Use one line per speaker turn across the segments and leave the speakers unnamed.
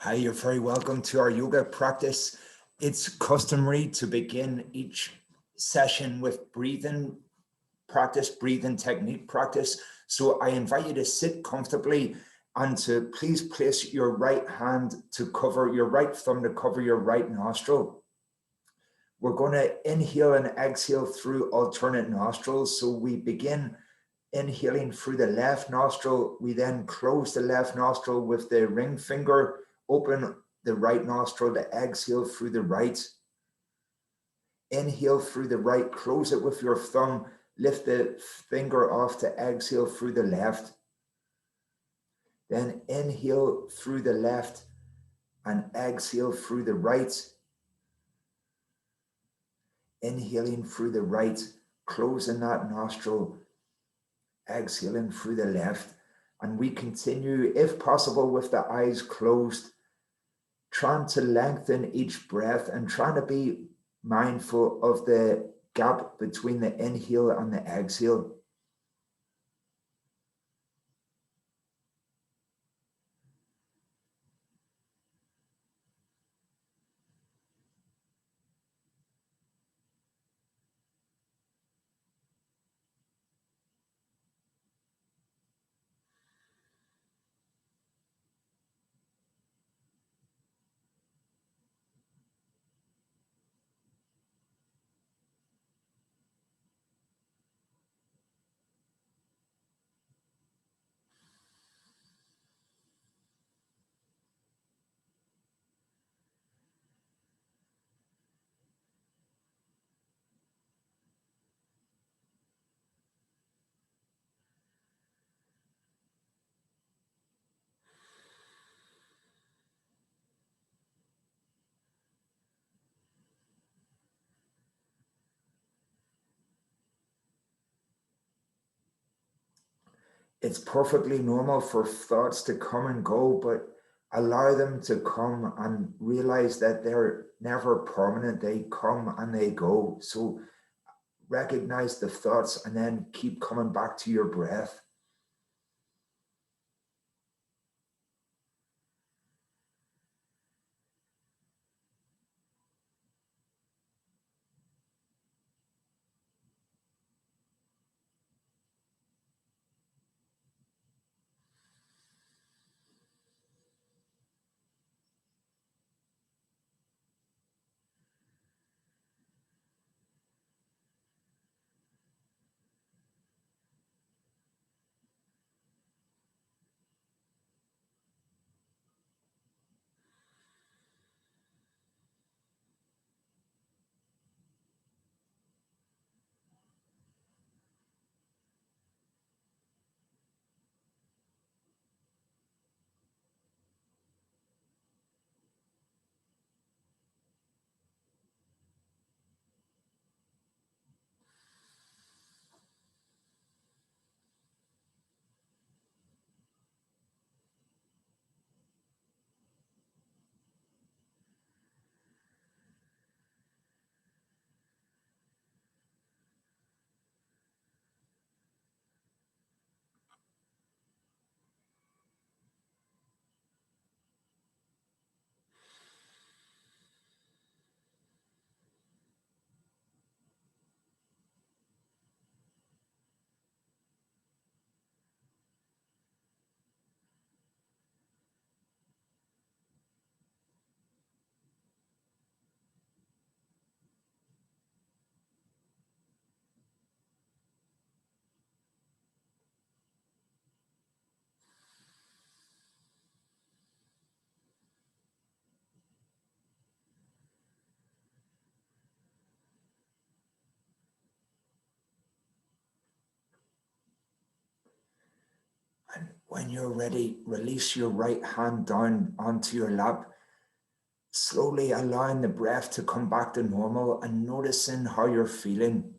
Hi, you're very welcome to our yoga practice. It's customary to begin each session with breathing practice, breathing technique practice. So I invite you to sit comfortably and to please place your right hand to cover your right thumb to cover your right nostril. We're going to inhale and exhale through alternate nostrils. So we begin inhaling through the left nostril. We then close the left nostril with the ring finger, open the right nostril to exhale through the right. Inhale through the right, close it with your thumb, lift the finger off to exhale through the left. Then inhale through the left and exhale through the right. Inhaling through the right, closing that nostril, exhaling through the left. And we continue, if possible, with the eyes closed, trying to lengthen each breath and trying to be mindful of the gap between the inhale and the exhale. It's perfectly normal for thoughts to come and go, but allow them to come and realize that they're never permanent. They come and they go. So recognize the thoughts and then keep coming back to your breath. And when you're ready, release your right hand down onto your lap, slowly allowing the breath to come back to normal and noticing how you're feeling.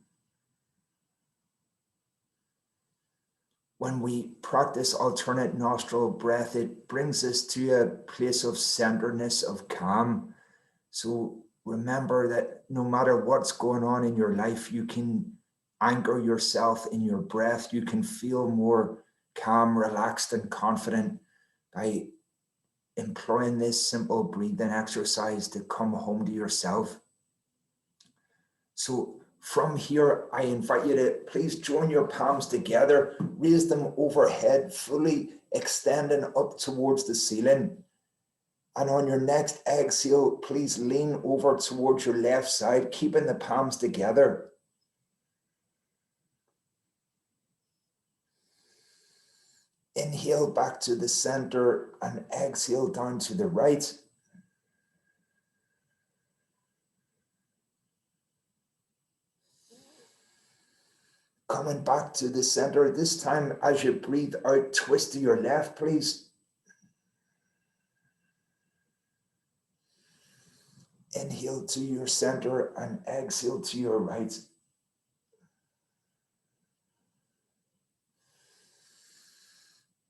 When we practice alternate nostril breath, it brings us to a place of centeredness, of calm. So remember that no matter what's going on in your life, you can anchor yourself in your breath. You can feel more calm, relaxed, and confident by employing this simple breathing exercise to come home to yourself. So from here, I invite you to please join your palms together, raise them overhead, fully extending up towards the ceiling. And on your next exhale, please lean over towards your left side, keeping the palms together. Inhale back to the center and exhale down to the right. Coming back to the center, this time as you breathe out, twist to your left, please. Inhale to your center and exhale to your right.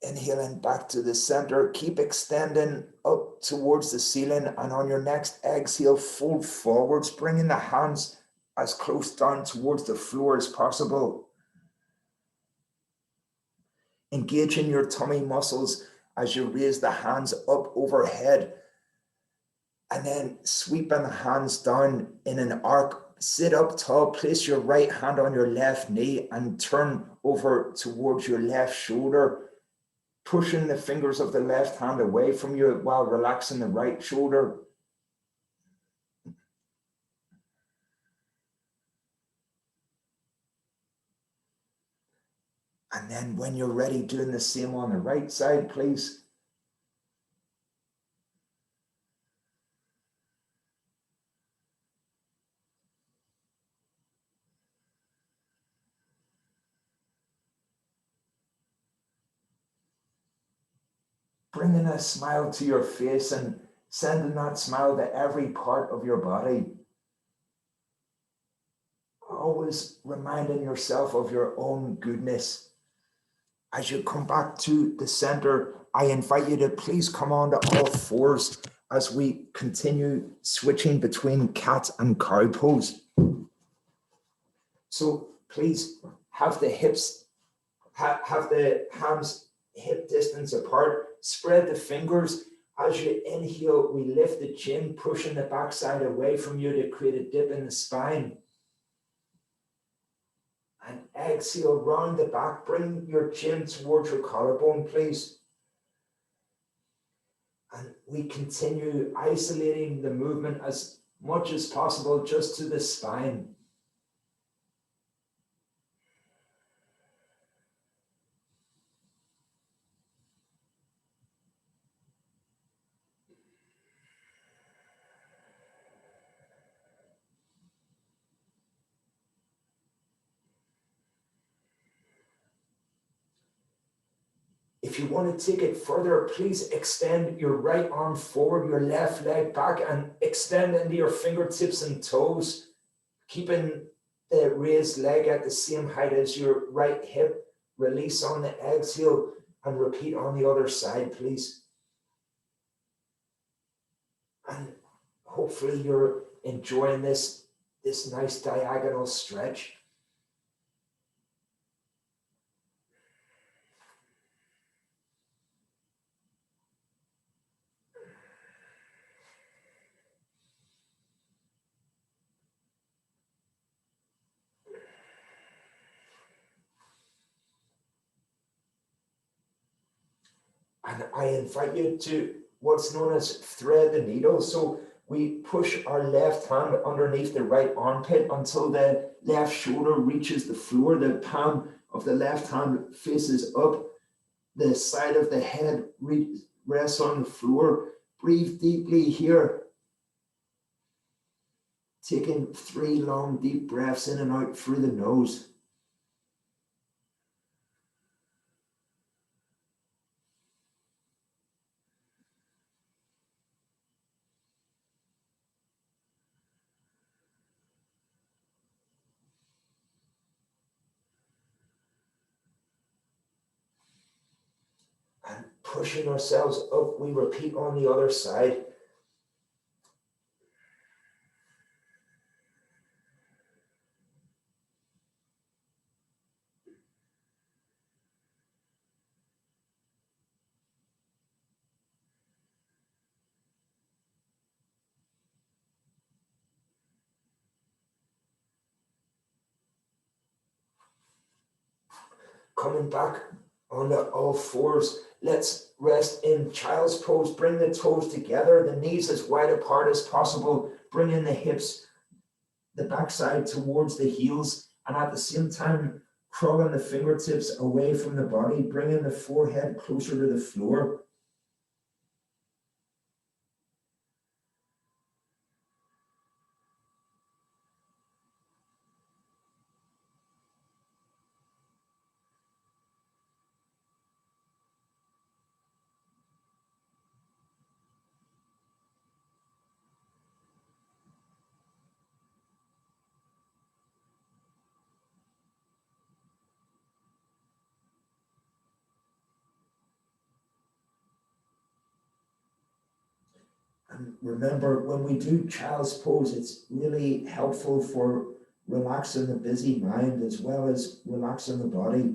Inhaling back to the center, keep extending up towards the ceiling, and on your next exhale, fold forwards, bringing the hands as close down towards the floor as possible. Engaging your tummy muscles as you raise the hands up overhead, and then sweeping the hands down in an arc. Sit up tall, place your right hand on your left knee and turn over towards your left shoulder, pushing the fingers of the left hand away from you while relaxing the right shoulder. And then when you're ready, doing the same on the right side, please. Bringing a smile to your face and sending that smile to every part of your body. Always reminding yourself of your own goodness. As you come back to the center, I invite you to please come on to all fours as we continue switching between cat and cow pose. So please have the hips, have the hands hip distance apart, spread the fingers. As you inhale, we lift the chin, pushing the backside away from you to create a dip in the spine. And exhale, round the back, bring your chin towards your collarbone, please. And we continue isolating the movement as much as possible just to the spine. If you want to take it further, please extend your right arm forward, your left leg back, and extend into your fingertips and toes, keeping the raised leg at the same height as your right hip. Release on the exhale and repeat on the other side, please. And hopefully you're enjoying this nice diagonal stretch. And I invite you to what's known as thread the needle. So we push our left hand underneath the right armpit until the left shoulder reaches the floor. The palm of the left hand faces up. The side of the head rests on the floor. Breathe deeply here. Taking 3 long, deep breaths in and out through the nose. And pushing ourselves up, we repeat on the other side. Coming back onto all fours. Let's rest in child's pose. Bring the toes together, the knees as wide apart as possible. Bring in the hips, the backside towards the heels, and at the same time, crawling the fingertips away from the body, bringing the forehead closer to the floor. And remember, when we do child's pose, it's really helpful for relaxing the busy mind as well as relaxing the body.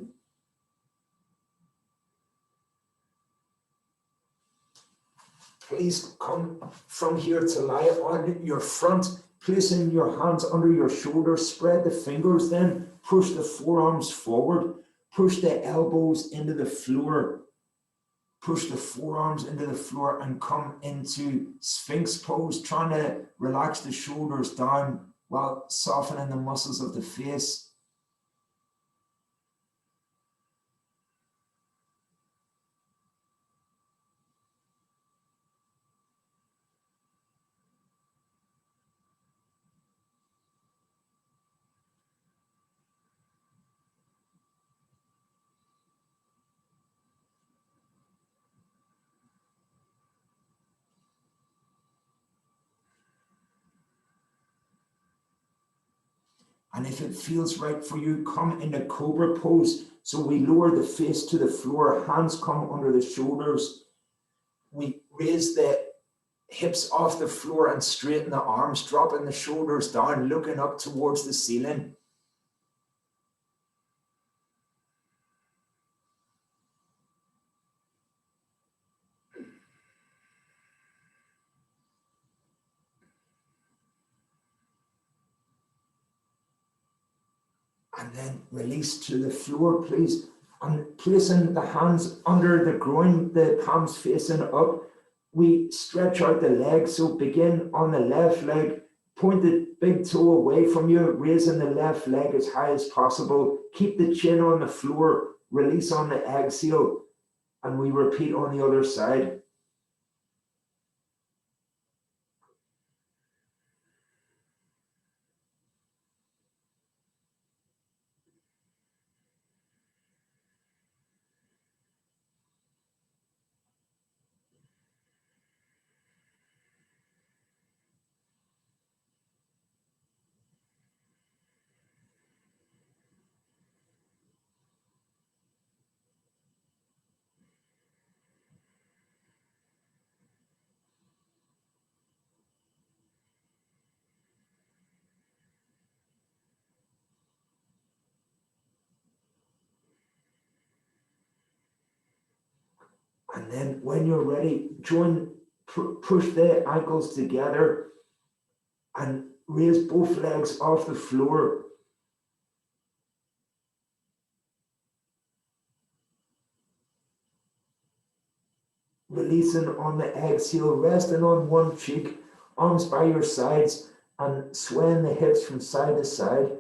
Please come from here to lie on your front, placing your hands under your shoulders, spread the fingers, then push the forearms forward, push the elbows into the floor, push the forearms into the floor and come into Sphinx pose, trying to relax the shoulders down while softening the muscles of the face. And if it feels right for you, come into Cobra pose. So we lower the face to the floor, hands come under the shoulders. We raise the hips off the floor and straighten the arms, dropping the shoulders down, looking up towards the ceiling. And then release to the floor, please. And placing the hands under the groin, the palms facing up, we stretch out the legs. So begin on the left leg, point the big toe away from you, raising the left leg as high as possible. Keep the chin on the floor, release on the exhale, and we repeat on the other side. And then when you're ready, push the ankles together and raise both legs off the floor. Releasing on the exhale, resting on one cheek, arms by your sides, and swaying the hips from side to side.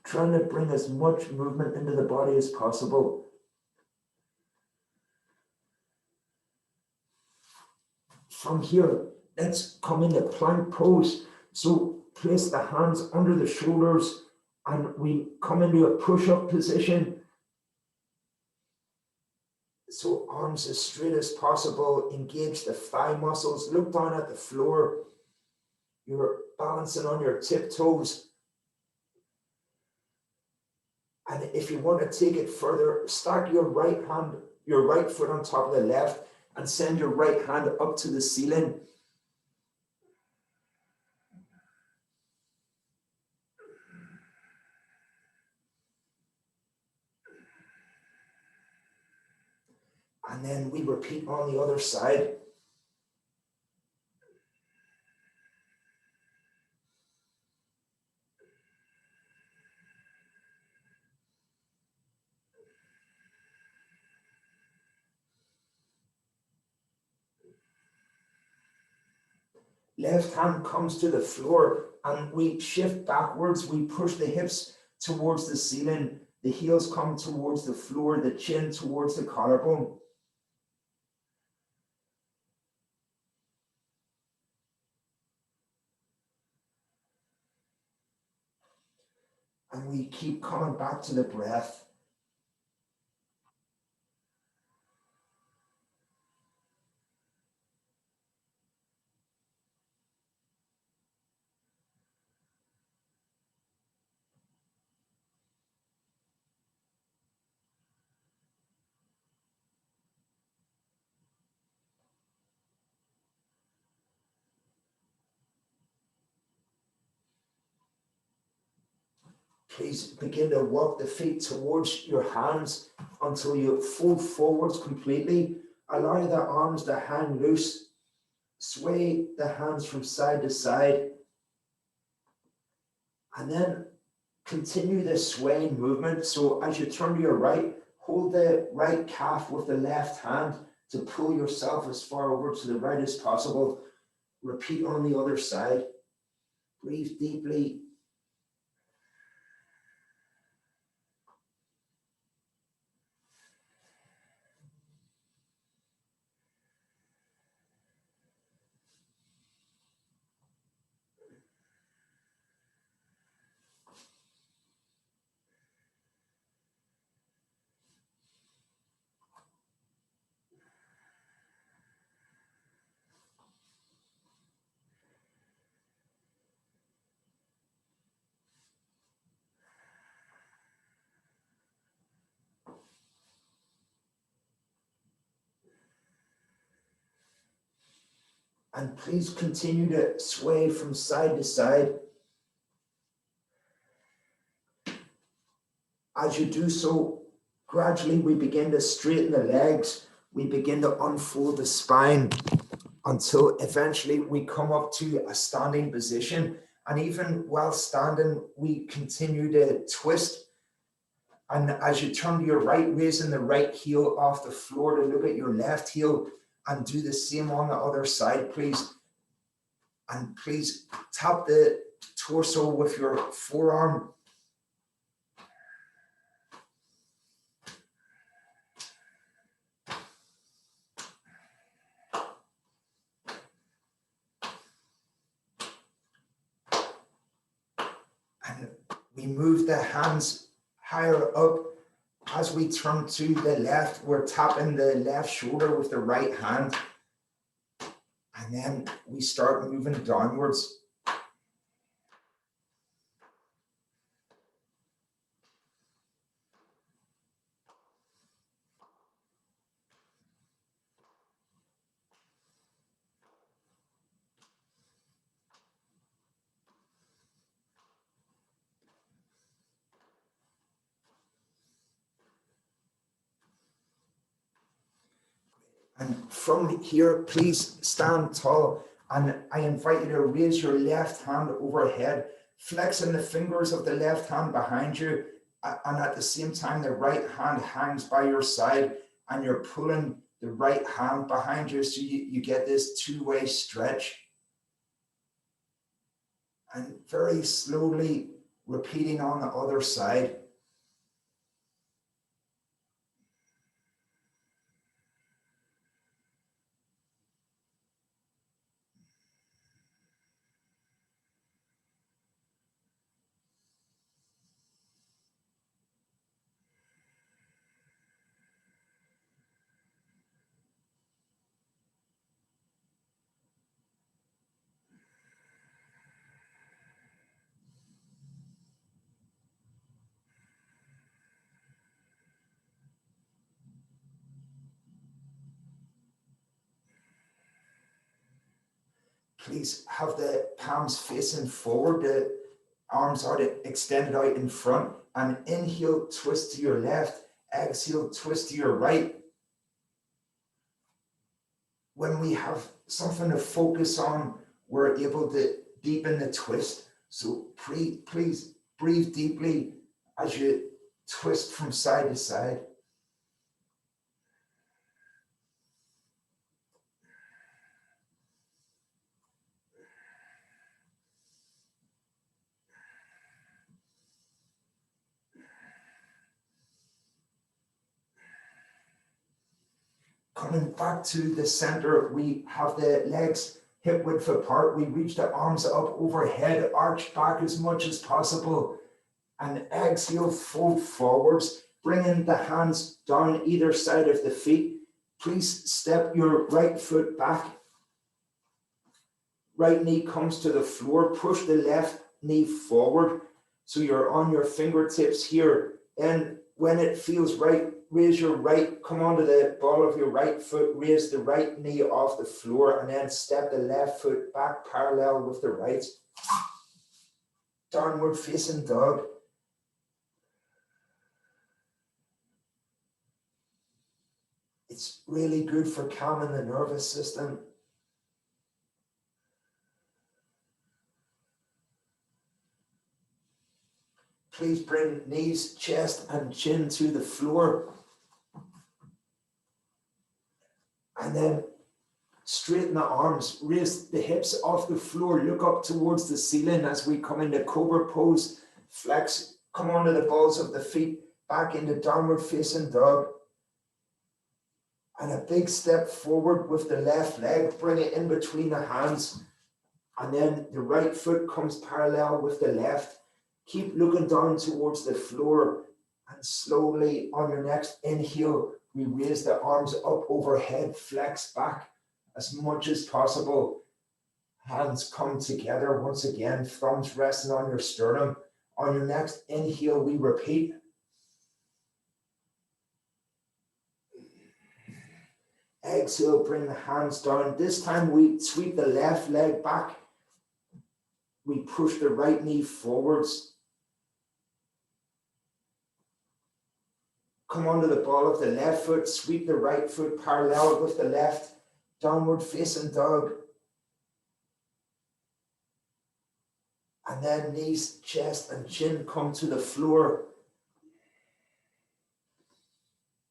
Trying to bring as much movement into the body as possible. From here, let's come into plank pose. So place the hands under the shoulders and we come into a push-up position. So arms as straight as possible, engage the thigh muscles, look down at the floor. You're balancing on your tiptoes. And if you want to take it further, stack your right foot on top of the left and send your right hand up to the ceiling. And then we repeat on the other side. Left hand comes to the floor and we shift backwards. We push the hips towards the ceiling. The heels come towards the floor, the chin towards the collarbone. And we keep coming back to the breath. Please begin to walk the feet towards your hands until you fold forwards completely. Allow the arms to hang loose. Sway the hands from side to side. And then continue the swaying movement. So as you turn to your right, hold the right calf with the left hand to pull yourself as far over to the right as possible. Repeat on the other side. Breathe deeply. And please continue to sway from side to side. As you do so, gradually we begin to straighten the legs. We begin to unfold the spine until eventually we come up to a standing position. And even while standing, we continue to twist. And as you turn to your right, raising the right heel off the floor to look at your left heel, and do the same on the other side, please. And please tap the torso with your forearm. And we move the hands higher up. As we turn to the left, we're tapping the left shoulder with the right hand. And then we start moving downwards. And from here, please stand tall. And I invite you to raise your left hand overhead, flexing the fingers of the left hand behind you. And at the same time, the right hand hangs by your side and you're pulling the right hand behind you. So you get this two-way stretch. And very slowly repeating on the other side. Please have the palms facing forward, the arms are extended out in front, and inhale, twist to your left, exhale, twist to your right. when we have something to focus on, we're able to deepen the twist. So please breathe deeply as you twist from side to side. Coming back to the center, we have the legs hip width apart. We reach the arms up overhead, arch back as much as possible, and exhale, fold forwards, bringing the hands down either side of the feet. Please step your right foot back. Right knee comes to the floor. Push the left knee forward so you're on your fingertips here. And when it feels right, raise your right, come onto the ball of your right foot, raise the right knee off the floor, and then step the left foot back parallel with the right. Downward facing dog. It's really good for calming the nervous system. Please bring knees, chest, and chin to the floor. And then straighten the arms, raise the hips off the floor, look up towards the ceiling as we come into cobra pose. Flex, come onto the balls of the feet, back into downward facing dog. And a big step forward with the left leg, bring it in between the hands. And then the right foot comes parallel with the left. Keep looking down towards the floor, and slowly on your next inhale, we raise the arms up overhead, flex back as much as possible. Hands come together once again, thumbs resting on your sternum. On your next inhale, we repeat. Exhale, bring the hands down. This time we sweep the left leg back. We push the right knee forwards. Come onto the ball of the left foot, sweep the right foot parallel with the left, downward facing dog. And then knees, chest, and chin come to the floor.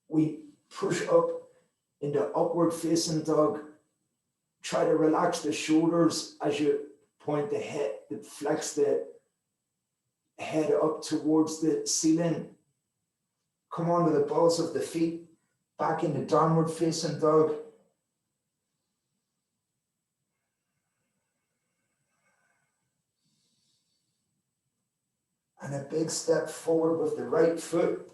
We push up into upward facing dog. Try to relax the shoulders as you point the head, flex the head up towards the ceiling. Come onto the balls of the feet, back into downward facing dog. And a big step forward with the right foot.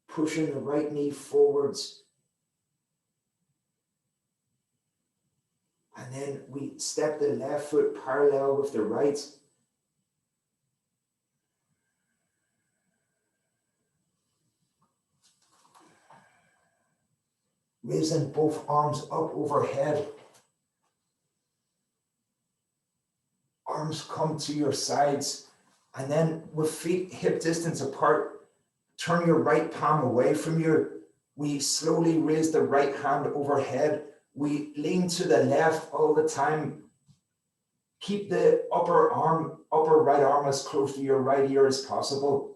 Pushing the right knee forwards. And then we step the left foot parallel with the right. Raising both arms up overhead. Arms come to your sides. And then with feet hip distance apart, turn your right palm away from you. We slowly raise the right hand overhead. We lean to the left all the time. Keep the upper right arm as close to your right ear as possible.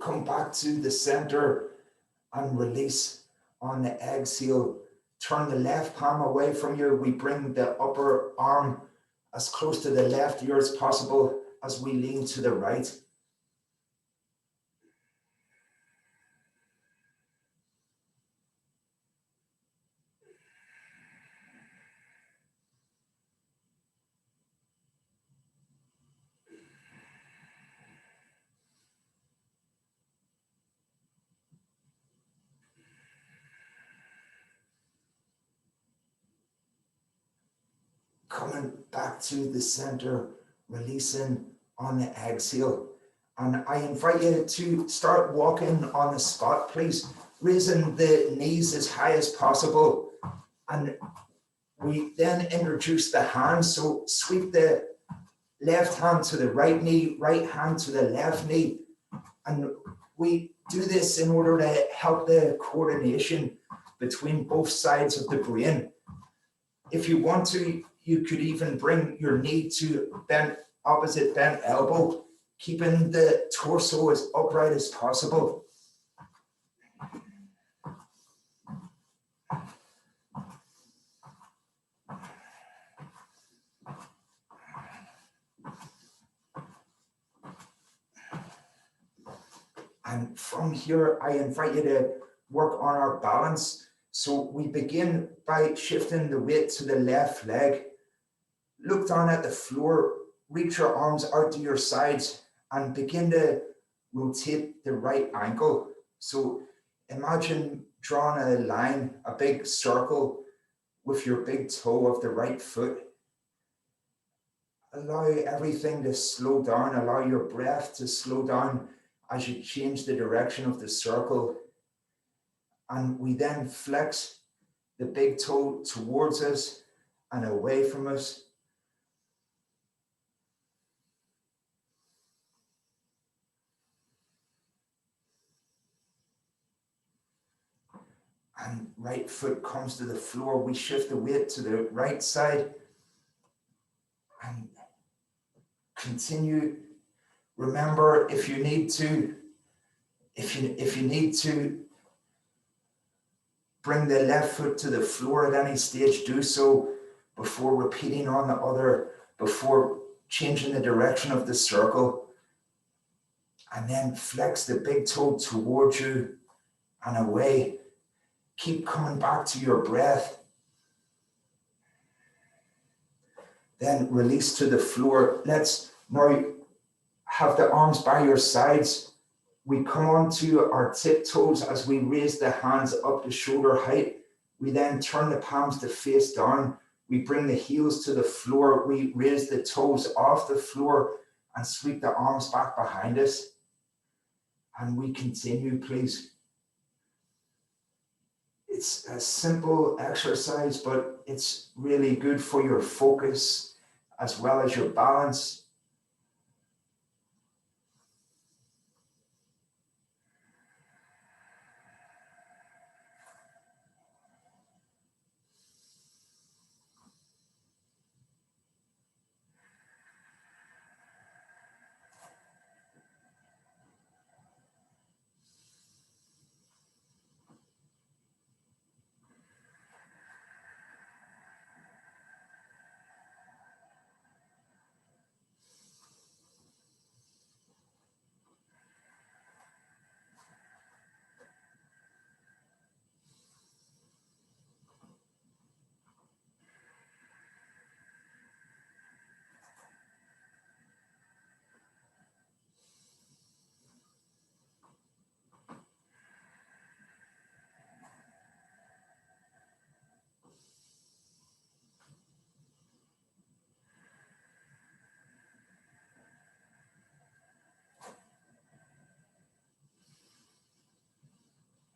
Come back to the center and release on the exhale. Turn the left palm away from you. We bring the upper arm as close to the left ear as possible as we lean to the right. Coming back to the center, releasing on the exhale. And I invite you to start walking on the spot, please. Raising the knees as high as possible. And We then introduce the hands. So sweep the left hand to the right knee, right hand to the left knee. And we do this in order to help the coordination between both sides of the brain. If you want to, you could even bring your knee to opposite bent elbow, keeping the torso as upright as possible. And from here, I invite you to work on our balance. So we begin by shifting the weight to the left leg. Look down at the floor, reach your arms out to your sides and begin to rotate the right ankle. So imagine drawing a line, a big circle with your big toe of the right foot. Allow everything to slow down, allow your breath to slow down as you change the direction of the circle. And we then flex the big toe towards us and away from us. And right foot comes to the floor. We shift the weight to the right side and continue. Remember, if you need to bring the left foot to the floor at any stage, do so before repeating on the other, before changing the direction of the circle. And then flex the big toe towards you and away. Keep coming back to your breath. Then release to the floor. Let's now have the arms by your sides. We come onto our tiptoes as we raise the hands up to shoulder height. We then turn the palms to face down. We bring the heels to the floor. We raise the toes off the floor and sweep the arms back behind us. And we continue, please. It's a simple exercise, but it's really good for your focus as well as your balance.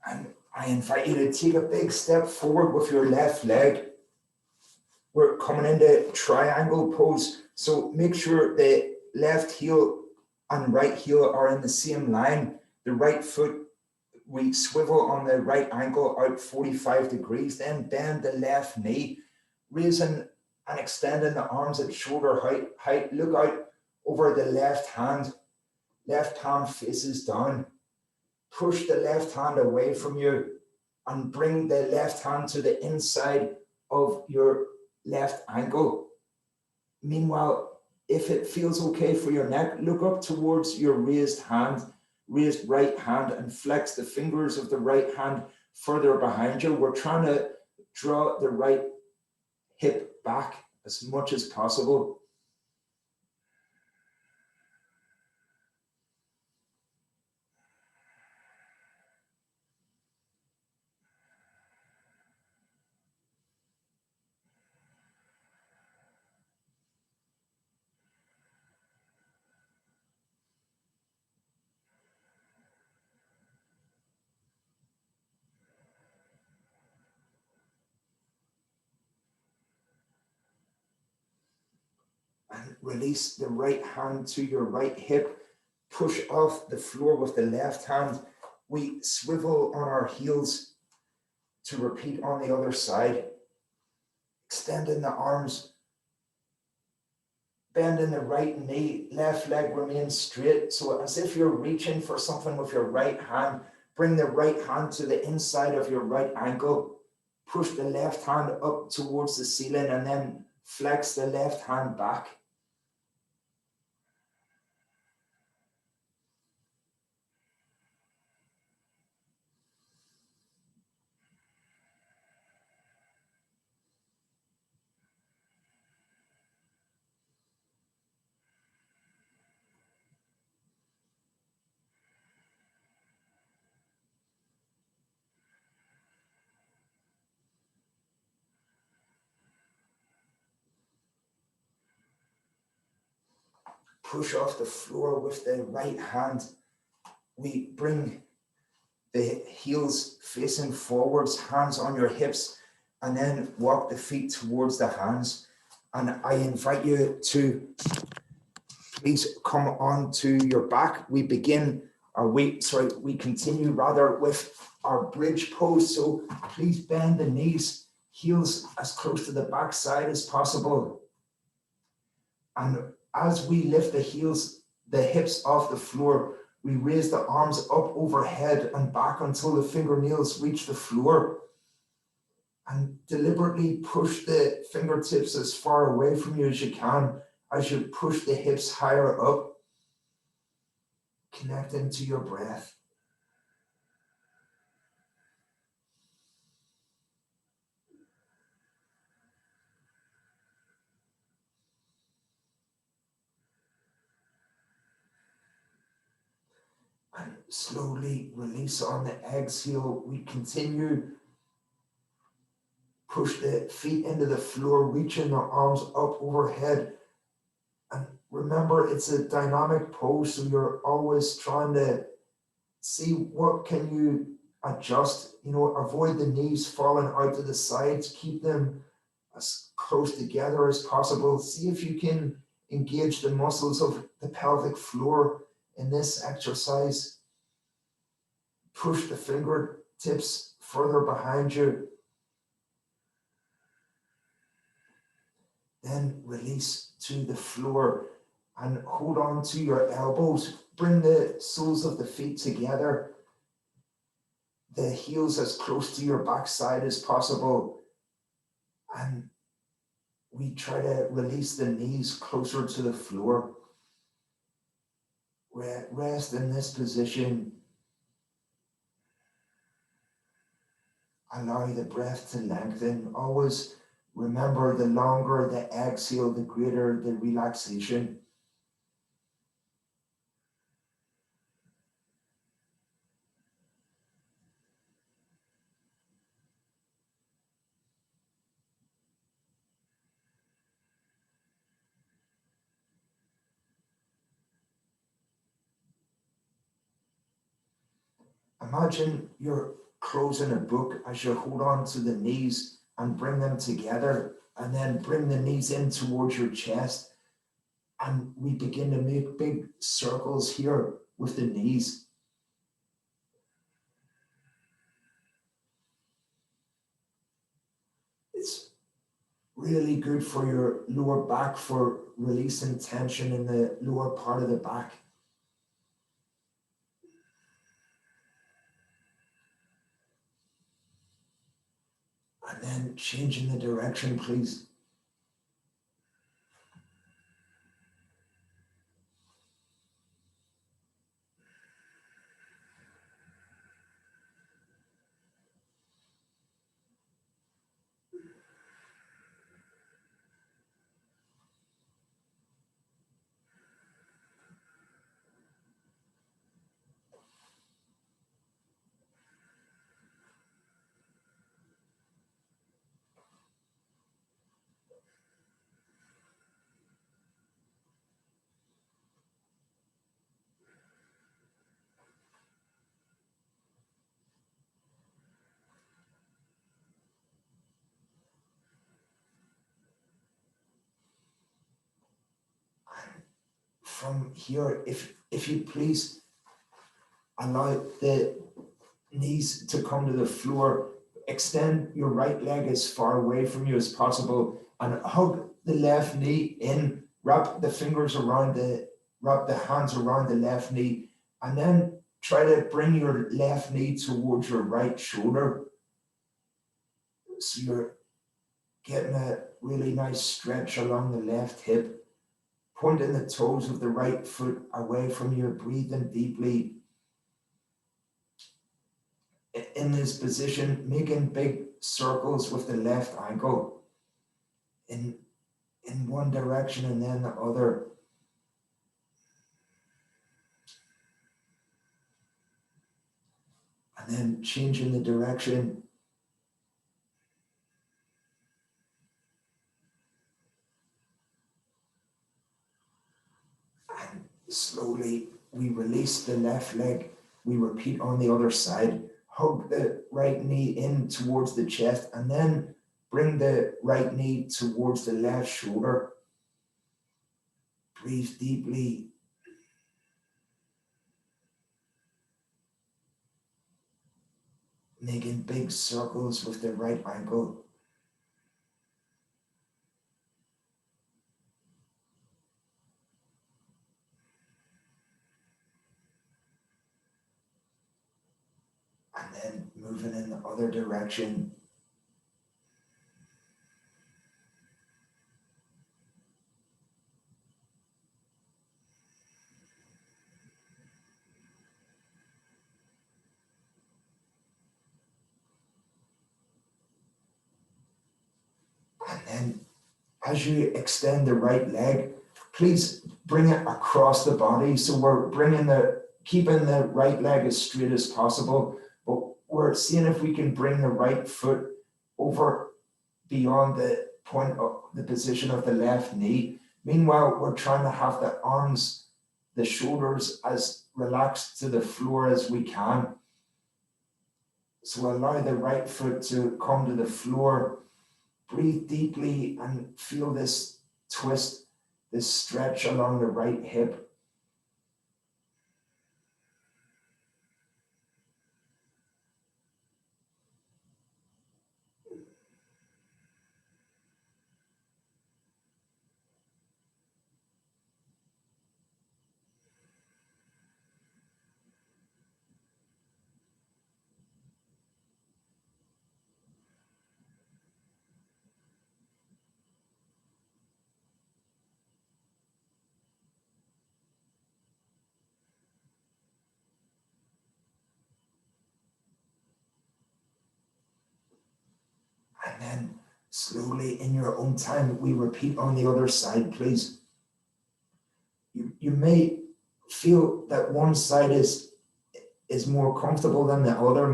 And I invite you to take a big step forward with your left leg. We're coming into triangle pose. So make sure the left heel and right heel are in the same line. The right foot, we swivel on the right ankle out 45 degrees, then bend the left knee, raising and extending the arms at shoulder height. Look out over the left hand. Left palm faces down. Push the left hand away from you and bring the left hand to the inside of your left ankle. Meanwhile, if it feels okay for your neck, look up towards your raised right hand, and flex the fingers of the right hand further behind you. We're trying to draw the right hip back as much as possible. release the right hand to your right hip, push off the floor with the left hand. We swivel on our heels to repeat on the other side, extending the arms, bending the right knee, left leg remains straight. So as if you're reaching for something with your right hand, bring the right hand to the inside of your right ankle, push the left hand up towards the ceiling, and then flex the left hand back. Push off the floor with the right hand. We bring the heels facing forwards, hands on your hips, and then walk the feet towards the hands. And I invite you to please come on to your back. We continue rather with our bridge pose. So please bend the knees, heels as close to the back side as possible. And as we lift the hips off the floor, we raise the arms up overhead and back until the fingernails reach the floor. And deliberately push the fingertips as far away from you as you can as you push the hips higher up, connecting to your breath. And slowly release on the exhale. We continue. Push the feet into the floor, reaching the arms up overhead. And remember, it's a dynamic pose, so you're always trying to see what can you adjust. Avoid the knees falling out to the sides. Keep them as close together as possible. See if you can engage the muscles of the pelvic floor in this exercise. Push the fingertips further behind you. Then release to the floor and hold on to your elbows. Bring the soles of the feet together. The heels as close to your backside as possible. And we try to release the knees closer to the floor. Rest in this position. Allow the breath to lengthen. Always remember, the longer the exhale, the greater the relaxation. Imagine you're closing a book as you hold on to the knees and bring them together, and then bring the knees in towards your chest. And we begin to make big circles here with the knees. It's really good for your lower back, for releasing tension in the lower part of the back. And then changing the direction, please. from here, if you please allow the knees to come to the floor, extend your right leg as far away from you as possible and hug the left knee in, wrap the hands around the left knee, and then try to bring your left knee towards your right shoulder. So you're getting a really nice stretch along the left hip, pointing the toes of the right foot away from you, breathing deeply. In this position, making big circles with the left ankle in one direction and then the other. And then changing the direction. And slowly we release the left leg. We repeat on the other side. Hug the right knee in towards the chest and then bring the right knee towards the left shoulder. Breathe deeply. Making big circles with the right ankle. And then moving in the other direction. And then as you extend the right leg, please bring it across the body. So we're keeping the right leg as straight as possible, but we're seeing if we can bring the right foot over beyond the point of the position of the left knee. Meanwhile, we're trying to have the arms, the shoulders as relaxed to the floor as we can. So allow the right foot to come to the floor. Breathe deeply and feel this twist, this stretch along the right hip. And then slowly in your own time, we repeat on the other side, please. You may feel that one side is more comfortable than the other,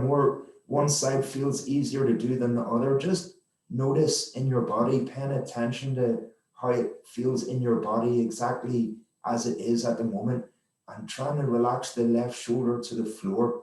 one side feels easier to do than the other. Just notice in your body, paying attention to how it feels in your body exactly as it is at the moment, and trying to relax the left shoulder to the floor.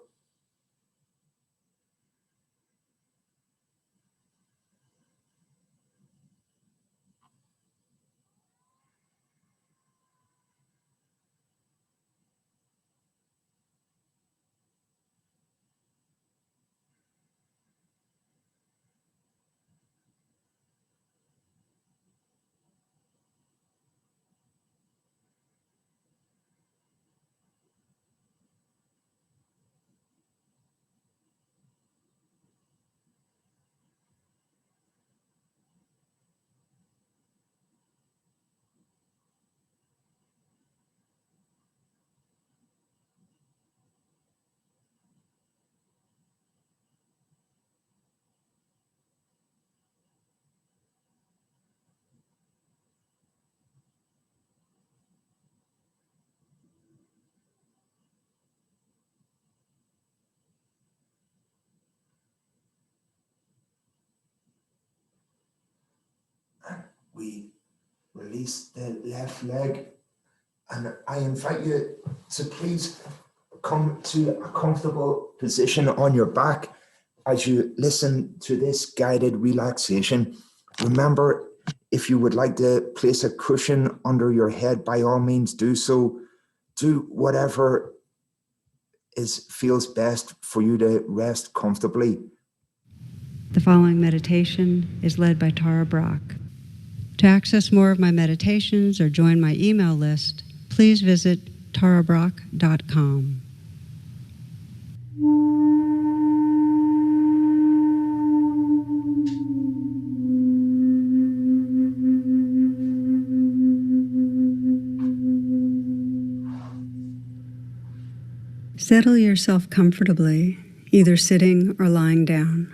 And we release the left leg, and I invite you to please come to a comfortable position on your back as you listen to this guided relaxation. Remember, If you would like to place a cushion under your head, by all means do so. Do whatever feels best for you to rest comfortably.
The following meditation is led by Tara Brach. To access more of my meditations or join my email list, please visit tarabrach.com. Settle yourself comfortably, either sitting or lying down.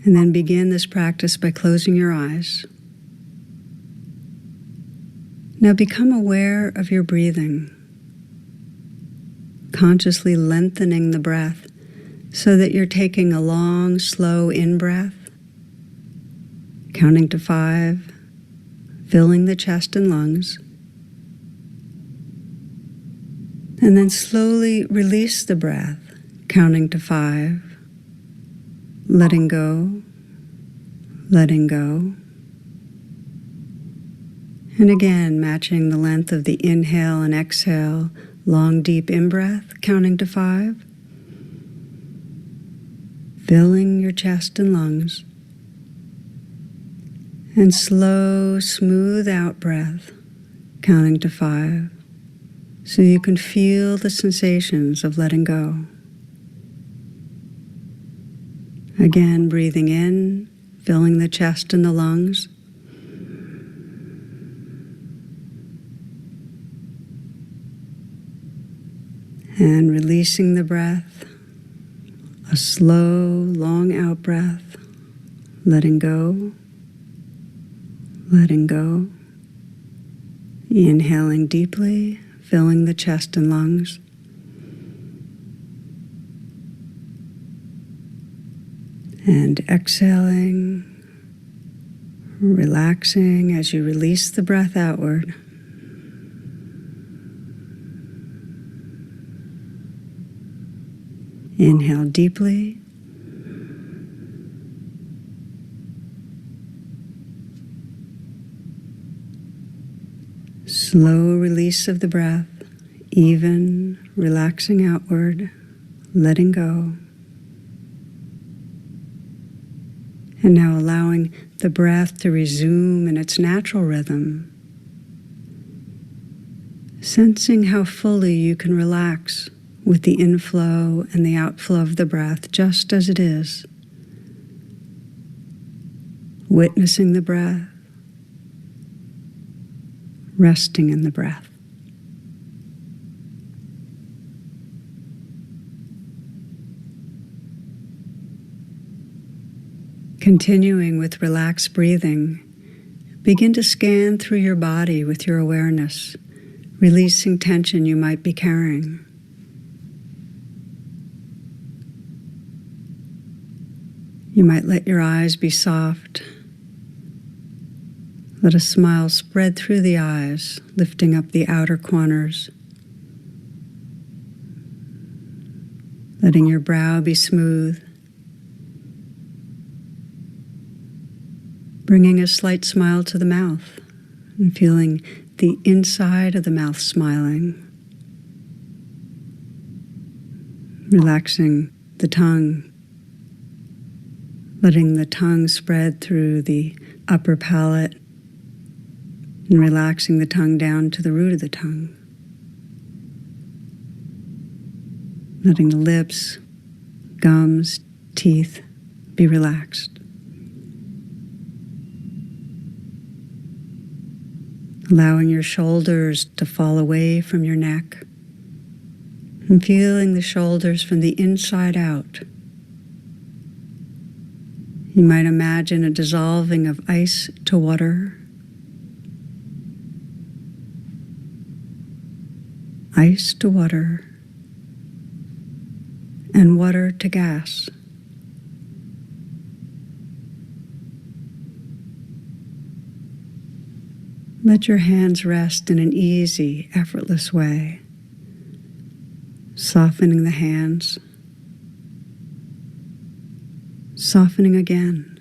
And then begin this practice by closing your eyes. Now become aware of your breathing, consciously lengthening the breath so that you're taking a long, slow in-breath, counting to 5, filling the chest and lungs, and then slowly release the breath, counting to 5, letting go, letting go. And again, matching the length of the inhale and exhale, long, deep in-breath, counting to 5, filling your chest and lungs, and slow, smooth out breath, counting to 5. So you can feel the sensations of letting go. Again, breathing in, filling the chest and the lungs. And releasing the breath, a slow, long out breath, letting go, letting go. Inhaling deeply, filling the chest and lungs. And exhaling, relaxing as you release the breath outward. Inhale deeply. Slow release of the breath, even, relaxing outward, letting go. And now allowing the breath to resume in its natural rhythm, sensing how fully you can relax with the inflow and the outflow of the breath just as it is. Witnessing the breath, resting in the breath. Continuing with relaxed breathing, begin to scan through your body with your awareness, releasing tension you might be carrying. You might let your eyes be soft. Let a smile spread through the eyes, lifting up the outer corners. Letting your brow be smooth. Bringing a slight smile to the mouth and feeling the inside of the mouth smiling. Relaxing the tongue. Letting the tongue spread through the upper palate and relaxing the tongue down to the root of the tongue. Letting the lips, gums, teeth be relaxed. Allowing your shoulders to fall away from your neck and feeling the shoulders from the inside out. You might imagine a dissolving of ice to water, ice to water, and water to gas. Let your hands rest in an easy, effortless way, softening the hands, softening again,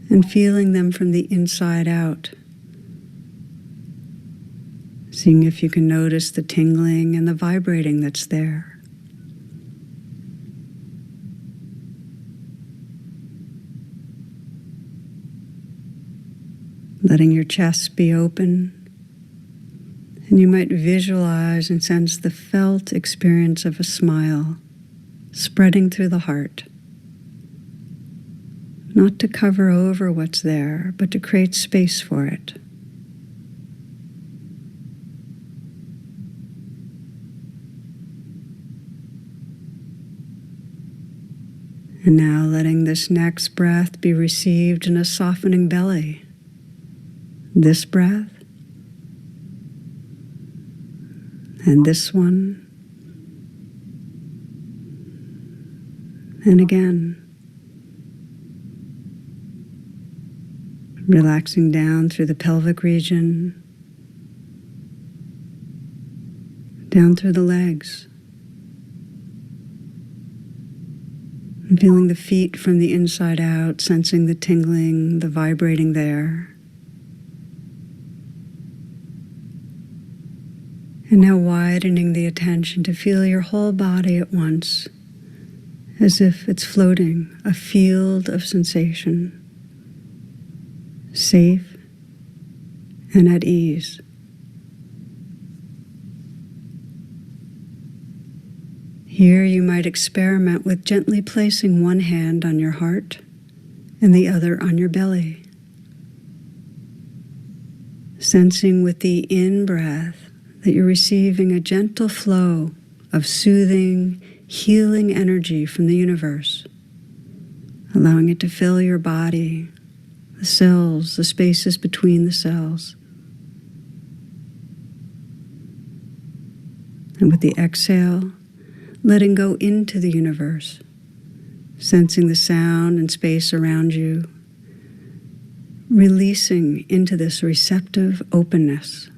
and feeling them from the inside out. Seeing if you can notice the tingling and the vibrating that's there. Letting your chest be open, and you might visualize and sense the felt experience of a smile spreading through the heart. Not to cover over what's there, but to create space for it. And now letting this next breath be received in a softening belly. This breath, and this one, and again. Relaxing down through the pelvic region, down through the legs, and feeling the feet from the inside out, sensing the tingling, the vibrating there. And now widening the attention to feel your whole body at once, as if it's floating, a field of sensation, safe and at ease. Here you might experiment with gently placing one hand on your heart and the other on your belly. Sensing with the in-breath that you're receiving a gentle flow of soothing, healing energy from the universe, allowing it to fill your body, the cells, the spaces between the cells. And with the exhale, letting go into the universe, sensing the sound and space around you, releasing into this receptive openness.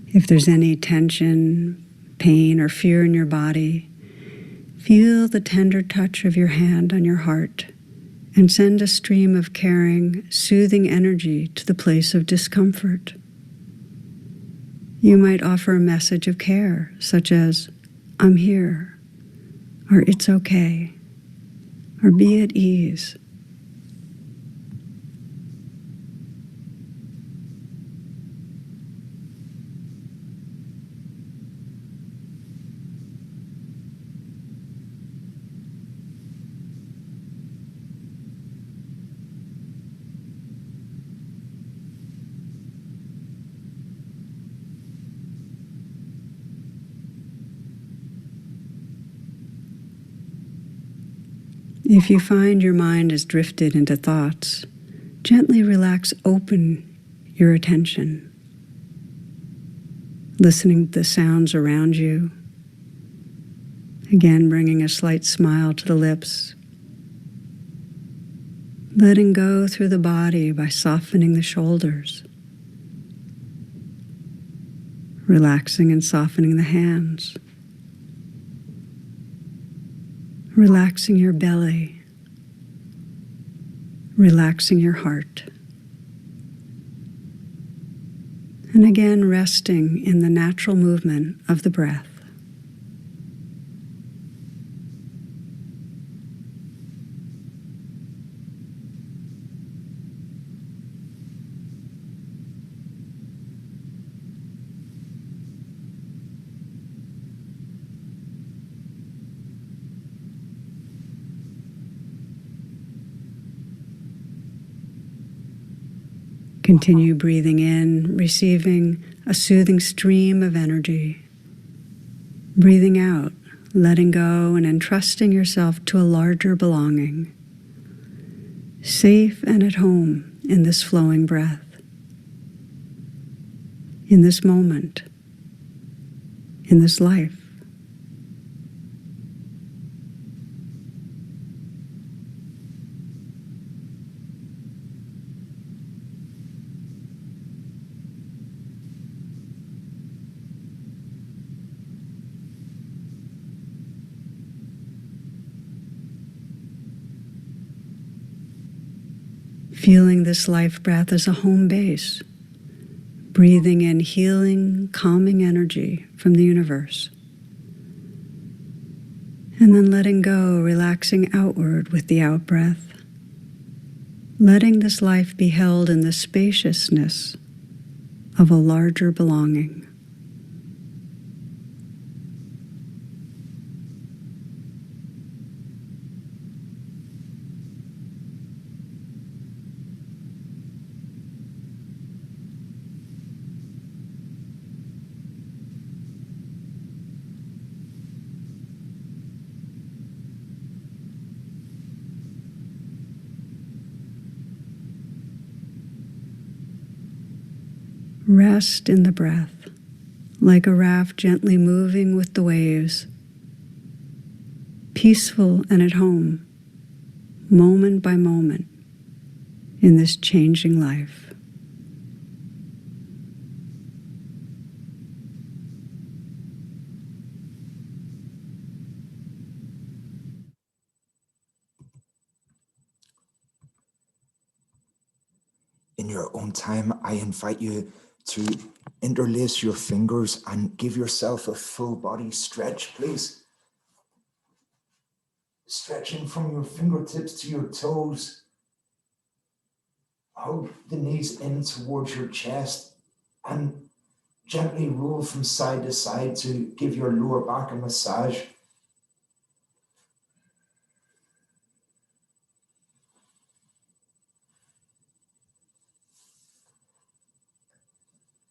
If there's any tension, pain, or fear in your body, feel the tender touch of your hand on your heart and send a stream of caring, soothing energy to the place of discomfort. You might offer a message of care, such as, "I'm here," or "It's okay," or "Be at ease." If you find your mind has drifted into thoughts, gently relax, open your attention, listening to the sounds around you, again bringing a slight smile to the lips, letting go through the body by softening the shoulders, relaxing and softening the hands, relaxing your belly, relaxing your heart. And again, resting in the natural movement of the breath. Continue breathing in, receiving a soothing stream of energy. Breathing out, letting go and entrusting yourself to a larger belonging. Safe and at home in this flowing breath. In this moment. In this life. feeling this life breath as a home base, breathing in healing, calming energy from the universe. And then letting go, relaxing outward with the out-breath, letting this life be held in the spaciousness of a larger belonging. Rest in the breath, like a raft gently moving with the waves, peaceful and at home, moment by moment, in this changing life.
In your own time, I invite you to interlace your fingers and give yourself a full body stretch, please. Stretching from your fingertips to your toes. Hug the knees in towards your chest and gently roll from side to side to give your lower back a massage.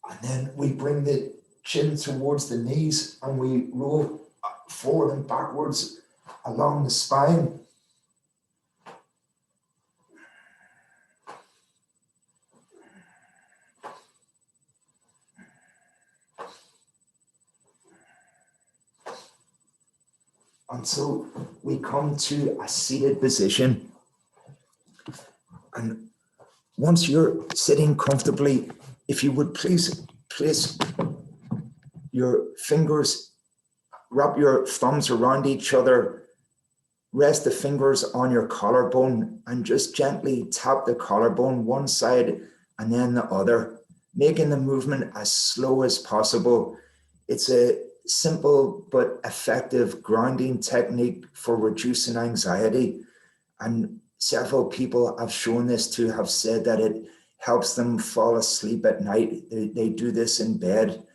And then we bring the chin towards the knees and we roll forward and backwards along the spine. Until we come to a seated position. And once you're sitting comfortably, if you would please place your fingers, wrap your thumbs around each other, rest the fingers on your collarbone and just gently tap the collarbone one side and then the other, making the movement as slow as possible. It's a simple but effective grounding technique for reducing anxiety. And several people have shown this to have said that it helps them fall asleep at night. They do this in bed.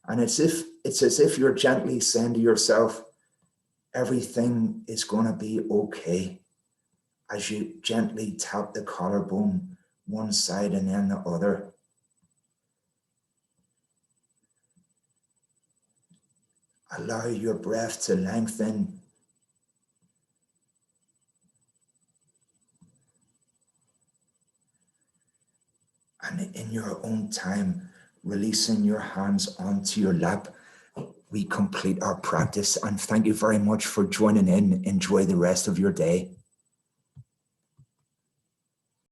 And it's as if you're gently saying to yourself, everything is going to be okay, as you gently tap the collarbone one side and then the other. Allow your breath to lengthen. And in your own time, releasing your hands onto your lap, we complete our practice. And thank you very much for joining in. Enjoy the rest of your day.